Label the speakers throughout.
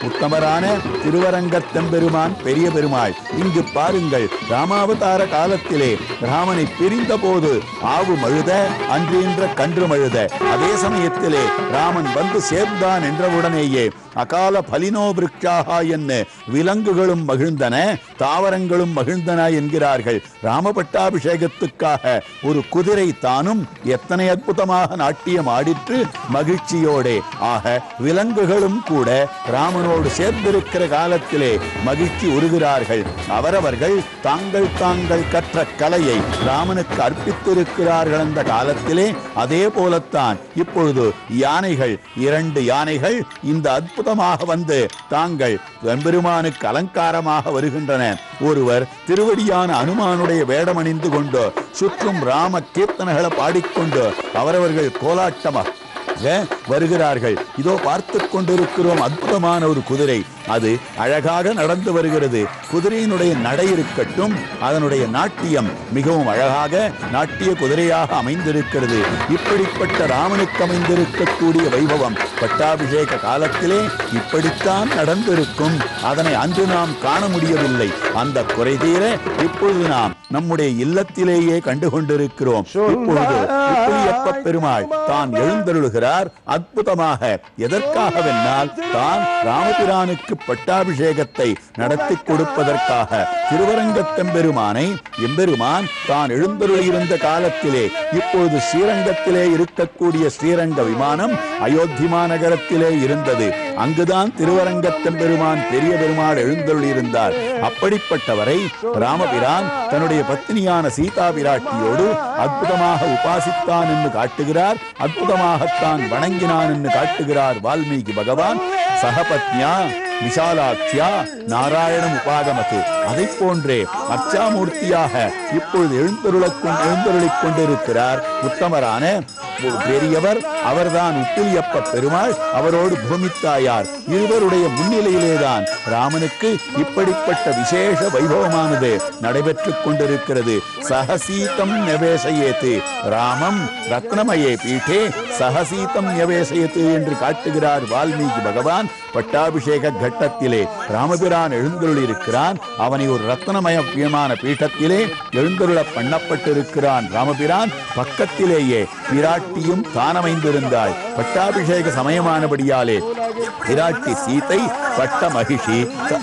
Speaker 1: உத்தமரான திருவரங்கத்தெம்பெருமான் பெரிய பெருமாள். இங்கு பாருங்கள், ராமாவதார காலத்திலே ராமனை பிரிந்த போது ஆவு மழுத அன்றென்ற கன்று மழுத. அதே சமயத்திலே ராமன் வந்து சேர்ந்தான் என்றவுடனேயே அகால பலினோ விருட்சாகா என்ன விலங்குகளும் மகிழ்ந்தன, தாவரங்களும் மகிழ்ந்தன என்கிறார்கள். ராமபட்டாபிஷேகத்துக்காக ஒரு குதிரை தானும் எத்தனை அற்புதமாக நாட்டியம் ஆடிற்று மகிழ்ச்சியோடே. ஆக விலங்குகளும் கூட ராமனோடு சேர்ந்திருக்கிற காலத்திலே மகிழ்ச்சி உருகிறார்கள். அவரவர்கள் தாங்கள் தாங்கள் கற்ற கலையை ராமனுக்கு அர்ப்பித்திருக்கிறார்கள் அந்த காலத்திலே. அதே போலத்தான் இப்பொழுது யானைகள், 2 யானைகள் இந்த அற்புதமாக வந்து தாங்கள் எம்பெருமானுக்கு அலங்காரமாக வருகின்றன. ஒருவர் திருவடியான அனுமானுடைய வேடமணிந்து கொண்டு சுற்றும் ராம கீர்த்தனைகளை பாடிக்கொண்டு அவரவர்கள் கோலாட்டமாக வருகிறார்கள். இதோ பார்த்து கொண்டிருக்கிறோம் அற்புதமான ஒரு குதிரை. அது அழகாக நடந்து வருகிறது. குதிரையினுடைய நடை இருக்கட்டும், அதனுடைய நாட்டியம் மிகவும் அழகாக நாட்டிய குதிரையாக அமைந்திருக்கிறது. இப்படிப்பட்ட ராமனுக்கு அமைந்திருக்கக்கூடிய வைபவம் பட்டாபிஷேக காலத்திலே இப்படித்தான் நடந்திருக்கும். அதனை அன்று நாம் காண முடியவில்லை. அந்த குறை தீர இப்பொழுது நாம் நம்முடைய இல்லத்திலேயே கண்டு கொண்டிருக்கிறோம். இப்பொழுது உப்பிலியப்ப பெருமாள் தான் எழுந்தருளுகிறார் அற்புதமாக. எதற்காகவென்றால் தான் ராமபிரானுக்கு பட்டாபிஷேகத்தை நடத்தி கொடுப்பதற்காக. திருவரங்கத்தெம்பெருமானை எம்பெருமான் தான் எழுந்தருளியிருந்த காலத்திலே இப்பொழுது ஸ்ரீரங்கத்திலே இருக்கக்கூடிய ஸ்ரீரங்க விமானம் அயோத்தி மாநகரத்திலே இருந்தது. அங்குதான் திருவரங்கத்தெம்பெருமான் பெரிய பெருமாள் எழுந்தருளியிருந்தார். அப்படிப்பட்டவரை ராமபிரான் தன்னுடைய பத்னியான சீதா பிராட்டியோடு அற்புதமாக உபாசித்தான் என்று காட்டுகிறார். அற்புதமாகத்தான் வணங்கினான் என்று காட்டுகிறார் வால்மீகி பகவான். சகபத்னியா விஷாலாட்சியா நாராயணம் உபாகமத்து. அதை போன்றே அர்ச்சாமூர்த்தியாக இப்பொழுது எழுந்தருளிக் கொண்டிருக்கிறார் உத்தமரான பெரியவர். அவர்தான் உப்பிலியப்ப பெருமாள், அவரோடு பூமித்தாயார். இருவருடைய முன்னிலையிலேதான் ராமனுக்கு இப்படிப்பட்ட விசேஷ வைபவமானது நடைபெற்றுக் கொண்டிருக்கிறது. சகசீதம் நிவேசயேத்து ராமம் ரத்னமயே பீட்டே சகசீதம் நிவேசயத்து என்று காட்டுகிறார் வால்மீகி பகவான். பட்டாபிஷேக கட்டத்திலே ராமபிரான் எழுந்தருளியிருக்கிறான். அவனை ஒரு ரத்னமயமான பீட்டத்திலே எழுந்தருள பண்ணப்பட்டிருக்கிறான் ராமபிரான். பக்கத்திலேயே பிராட்டியும் தானமைந்திருந்தாள். பட்டாபிஷேக சமயமானபடியாலே பிராட்டி சீதை பட்ட மகிழ்ச்சி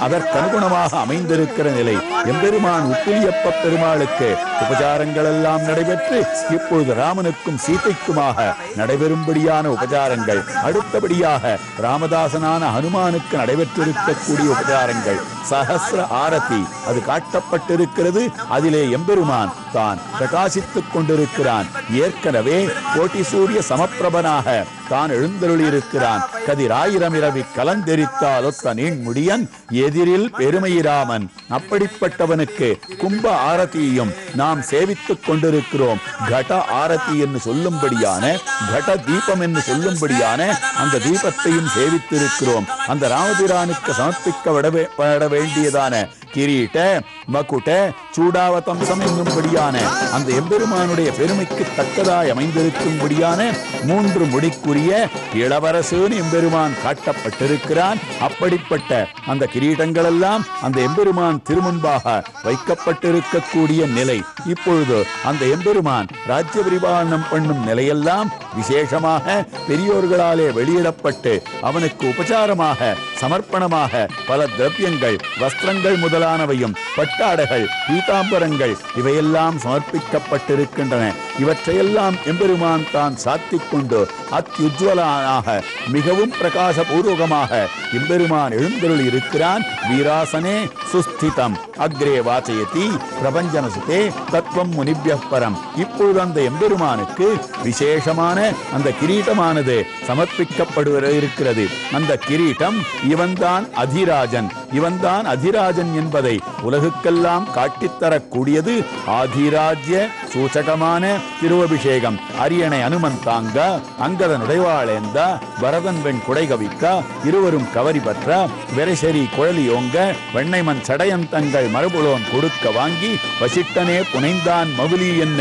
Speaker 1: அதற்கனுகுணமாக அமைந்திருக்கிற நிலை. எம்பெருமான் உப்பிலியப்ப பெருமாளுக்கு உபச்சாரங்கள் எல்லாம் நடைபெற்று இப்பொழுது ராமனுக்கும் சீதைக்குமாக நடைபெறும்படியான உபச்சாரங்கள். அடுத்தபடியாக ராமதாசனான ஹனுமானுக்கு நடைபெற்றிருக்கக்கூடிய உபச்சாரங்கள் சஹஸ்ர ஆரதி அது காட்டப்பட்டிருக்கிறது. அதிலே எம்பெருமான் தான் பிரகாசித்துக் கொண்டிருக்கிறான். ஏற்கனவே கோட்டி சூரிய சமப்பிரபனாக தான் எழுந்தருளியிருக்கிறான். கதிராயிரம் இரவி கலந்தெரித்தால் ஒத்த நீண்முடியன் எதிரில் பெருமையிராமன். அப்படிப்பட்டவனுக்கு கும்ப ஆரதியையும் நாம் சேவித்துக் கொண்டிருக்கிறோம். கட ஆரதி என்று சொல்லும்படியான, கட தீபம் என்று சொல்லும்படியான அந்த தீபத்தையும் சேவித்திருக்கிறோம். அந்த ராமபிரானுக்கு சமர்ப்பிக்கப்பட வேண்டியதான கிரீட்ட மகுட்ட சூடாவதம்சம் என்னும்படியான அந்த எம்பெருமானுடைய பெருமைக்கு தக்கதாய் அமைந்திருக்கும்படியான 3 முடிக்குரிய இளவரசன் எம்பெருமான் காட்டப்பட்டிருக்கிறான். அப்படிப்பட்ட அந்த கிரீடங்கள் எல்லாம் அந்த எம்பெருமான் திருமுன்பாக வைக்கப்பட்டிருக்கக்கூடிய நிலை. இப்பொழுது அந்த எம்பெருமான் ராஜ்ய பரிபாலனம் பண்ணும் நிலையெல்லாம் விசேஷமாக பெரியோர்களாலே வெளியிடப்பட்டு அவனுக்கு உபசாரமாக சமர்ப்பணமாக பல திரவியங்கள், வஸ்திரங்கள் முதலானவையும், பட்டாடைகள், பீதாம்பரங்கள் இவையெல்லாம் சமர்ப்பிக்கப்பட்டிருக்கின்றன. இவற்றையெல்லாம் எம்பெருமான் தான் சாத்திக் கொண்டு அத்யுஜ்வலானாக மிகவும் பிரகாசபூர்வகமாக எம்பெருமான் எழுந்தருளி இருக்கிறான். வீராசனே சுஸ்திதம் அக்ரே வாசயதி பிரபஞ்சனசுதே தத்துவம் முனிபியப்பரம். இப்பொழுது அந்த எம்பெருமானுக்கு விசேஷமான அந்த கிரீட்டமானது சமர்ப்பிக்கப்படுகிறது. அந்த கிரீட்டம் இவன்தான் அதிராஜன், இவன்தான் அதிராஜன் என்பதை உலகுக்கெல்லாம் காட்டித்தரக்கூடியது ஆதிராஜ்ய சூச்சகமான திருவபிஷேகம். அரியணை அனுமந்தாங்க அங்கத நுடைவாளேந்த பரதன் வெண் குடைகவிக்க இருவரும் கவரி பற்ற வெரைசெறி குழலியோங்க வெண்ணைமன் சடையன் தங்கள் மரபுலோன் கொடுக்க வாங்கி வசிட்டனே புனைந்தான் மவுலி என்ன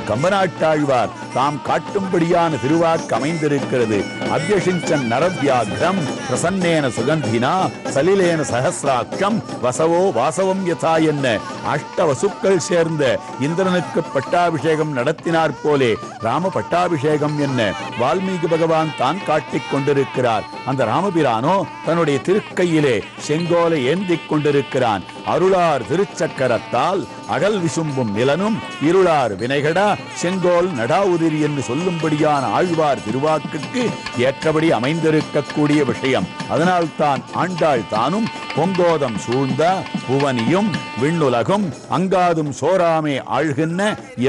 Speaker 1: கம்பநாட்டாழ்வார் தாம் காட்டும்படியான திருவாக்கு அமைந்திருக்கிறது. அவ்யஷிஞ்சன் நரவியாக்ரம் பிரசன்னேன சுகந்தினா சலிலேன சஹசிராட்சம் வசவோ வாசவம் யதா என்ன அஷ்ட வசுக்கள் சேர்ந்த இந்திரனுக்கு பட்டாபிஷேகம் நடத்தினார் போலே ராம பட்டாபிஷேகம் என்ன வால்மீகி பகவான் தான் காட்டிக் கொண்டிருக்கிறார். அந்த ராமபிரானோ தன்னுடைய திருக்கையிலே செங்கோலை ஏந்திக் கொண்டிருக்கிறான். அருளார் திருச்சக்கரத்தால் அகல் விசும்பும் நிலனும் இருளார் வினைகடா செங்கோல் நடாவுதிரி என்று சொல்லும்படியான ஆழ்வார் திருவாக்குக்கு ஏற்றபடி அமைந்திருக்கக்கூடிய விஷயம். அதனால்தான் ஆண்டாள் தானும் பொங்கோதம் சூழ்ந்த புவனியும் விண்ணுலகும் அங்காதும் சோராமே ஆழ்கின்ற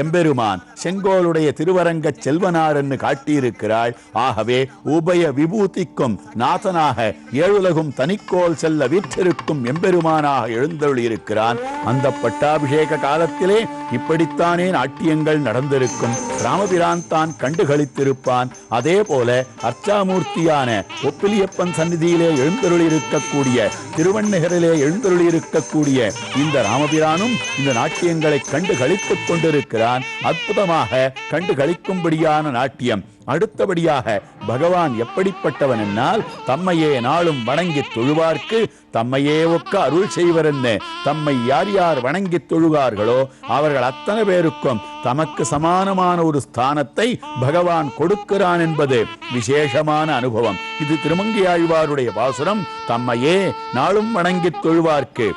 Speaker 1: எம்பெருமான் செங்கோலுடைய திருவரங்க செல்வனார் என்று காட்டியிருக்கிறாள். ஆகவே உபய விபூதிக்கும் நாதனாக ஏழுலகும் தனிக்கோல் செல்ல வீற்றிருக்கும் எம்பெருமானாக எழுந்தருளியிருக்கிறான். அந்த பட்டாபிஷேக காலத்திலே இப்படித்தானே நாட்டியங்கள் நடந்திருக்கும். ராமபிரான் தான் கண்டுகளித்திருப்பான். அதே போல அர்ச்சாமூர்த்தியான ஒப்பிலியப்பன் சந்நிதியிலே எழுந்தருளியிருக்கக்கூடிய திருவண்ணகரிலே எழுந்தருளியிருக்கக்கூடிய இந்த ராமபிரானும் இந்த நாட்டியங்களை கண்டு களித்துக் கொண்டிருக்கிறான். அற்புதமாக கண்டு களிக்கும்படியான நாட்டியம். அடுத்தபடியாக பகவான் எப்படிப்பட்டவன் என்னால் தம்மையே நாளும் வணங்கி தொழுவார்க்கு தம்மையே ஒக்க அருள் செய்வர் என்ன. தம்மை யார் யார் வணங்கி தொழுவார்களோ அவர்கள் அத்தனை பேருக்கும் தமக்கு சமானமான ஒரு ஸ்தானத்தை பகவான் கொடுக்கிறான் என்பது விசேஷமான அனுபவம். இது திருமங்கையாழ்வாருடைய பாசுரம். தம்மையே நாளும் வணங்கி தொழுவார்க்கு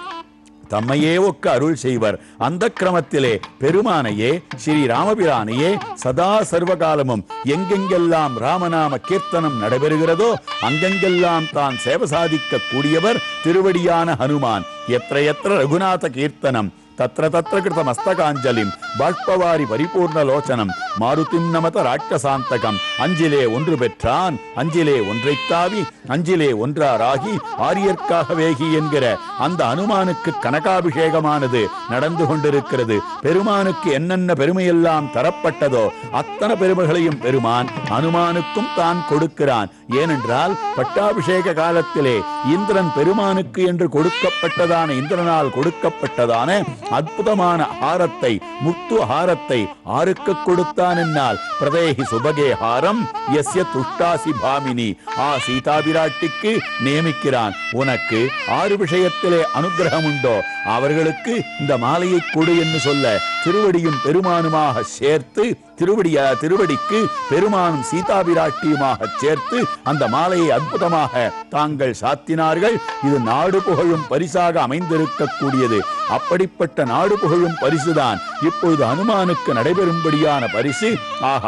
Speaker 1: தம்மையே ஒக்க அருள் செய்வர். அந்த கிரமத்திலே பெருமானையே ஸ்ரீ ராமபிரானையே சதா சர்வகாலமும் எங்கெங்கெல்லாம் ராமநாம கீர்த்தனம் நடைபெறுகிறதோ அங்கெங்கெல்லாம் தான் சேவை சாதிக்க கூடியவர் திருவடியான ஹனுமான். எத்திர எத்திர ரகுநாத கீர்த்தனம் தத்ர தத்ர கிருத மஸ்தகாஞ்சலிம் பாஷ்பவாரி பரிபூர்ண லோச்சனம் மாருதிம் நமத ராட்சசாந்தகம். அஞ்சிலே ஒன்று பெற்றான் அஞ்சிலே ஒன்றைத் தாவி அஞ்சிலே ஒன்றாராகி ஆரியர்க்காக வேகி என்கிற அந்த அனுமானுக்கு கனகாபிஷேகமானது நடந்து கொண்டிருக்கிறது. பெருமானுக்கு என்னென்ன பெருமையெல்லாம் தரப்பட்டதோ அத்தனை பெருமைகளையும் பெருமான் அனுமானுக்கும் தான் கொடுக்கிறான். ஏனென்றால் பட்டாபிஷேக காலத்திலே இந்திரன் பெருமானுக்கு என்று கொடுக்கப்பட்டதான இந்திரனால் கொடுக்கப்பட்டதான அற்புதமான ஹாரத்தை முத்து ஹாரத்தை ஆருக்கு கொடுத்தான் என்னால் பிரதேகி சுபகே ஹாரம் யஸ்ய துஷ்டாசி பாமினி சீதா பிராட்டிக்கு நியமிக்கிறான். உனக்கு 6 விஷயத்திலே அனுகிரகம் உண்டோ அவர்களுக்கு இந்த மாலையை கொடு என்று சொல்ல திருவடியும் பெருமானுமாக சேர்த்து திருவடிக்கு பெருமானும் சீதா பிராட்டியுமாக சேர்த்து அந்த மாலையை அற்புதமாக தாங்கள் சாத்தினார்கள். இது நாடு புகழும் பரிசாக அமைந்திருக்கக்கூடியது. அப்படிப்பட்ட நாடு புகழும் பரிசுதான் இப்பொழுது அனுமானுக்கு நடைபெறும்படியான பரிசு.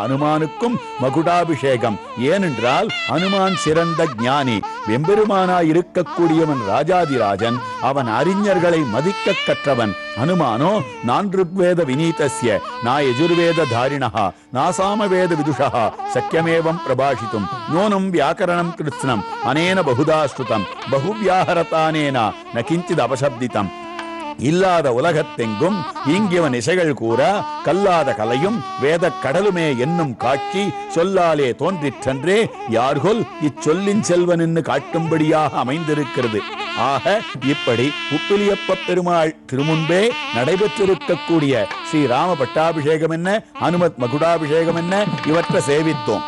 Speaker 1: அனுமானுக்கும் மகுடாபிஷேகம். ஏனென்றால் அனுமான் சிறந்த ஞானி. வெம்பெருமானாய் இருக்கக்கூடியவன் ராஜாதிராஜன். அவன் அறிஞர்களை மதிக்க கற்றவன். அனுமானோ நான் ருக்வேத வினீதஸ்ய நா யஜுர்வேத தாரிணஹ நாசாம வேத விதுஷஹ சக்கியமேவம் பிரபாஷித்தும் நோனம் வியாக்கரணம் கிருத்ஸ்னம் அனேன பகுதா ஸ்ருதம் பகுவியாஹரதானேன ந கிஞ்சித் அபசப்திதம். இல்லாத உலகத்தெங்கும் ஈங்கியவன் இசைகள் கூற கல்லாத கலையும் வேத கடலுமே என்னும் காட்சி சொல்லாலே தோன்றிற்றன்றே யார்கொல் இச்சொல்லின் செல்வன் என்று காட்டும்படியாக அமைந்திருக்கிறது. ஆக இப்படி உப்பிலியப்ப பெருமாள் திருமுன்பே நடைபெற்றிருக்கக்கூடிய ஸ்ரீராம பட்டாபிஷேகம் என்ன அனுமத் மகுடாபிஷேகம் என்ன இவற்றை சேவித்தோம்.